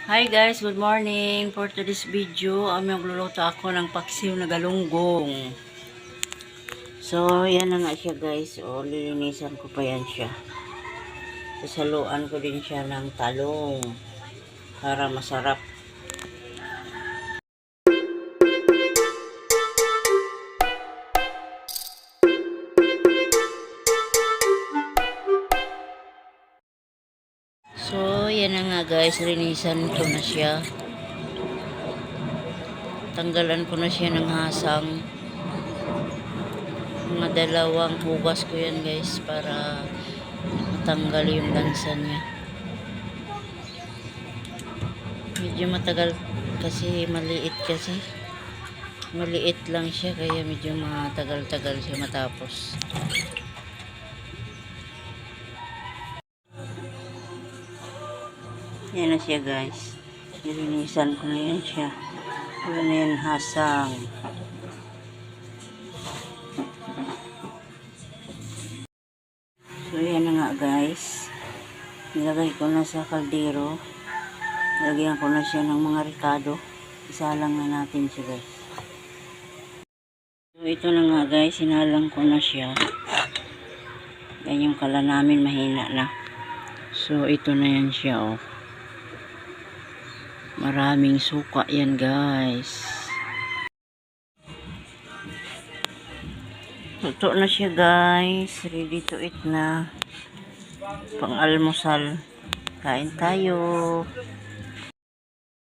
Hi guys, good morning. For today's video, magluluto ako ng paksiw na galunggong. So, yan na nga siya guys. O, lilinisan ko pa yan siya. Sasaluan ko din siya ng talong para masarap. So, yan na nga guys. Linisan ko na siya. Tanggalan ko na siya ng hasang. Mga dalawang hugas ko yan guys para matanggal yung lansa niya. Medyo matagal kasi maliit kasi. Maliit lang siya kaya medyo matagal-tagal siya matapos. Yan na siya guys. Nilinisan ko na yan siya. Wala na yan hasang. So yan na nga guys. Nilagay ko na sa kaldero. Lagyan ko na siya ng mga ricado. Isalang na natin siya guys. So ito na nga guys. Sinalang ko na siya. Yan yung kala namin mahina na. So ito na yan siya oh. Maraming suka yan guys. Luto na siya guys. Ready to eat na. Pang almusal. Kain tayo.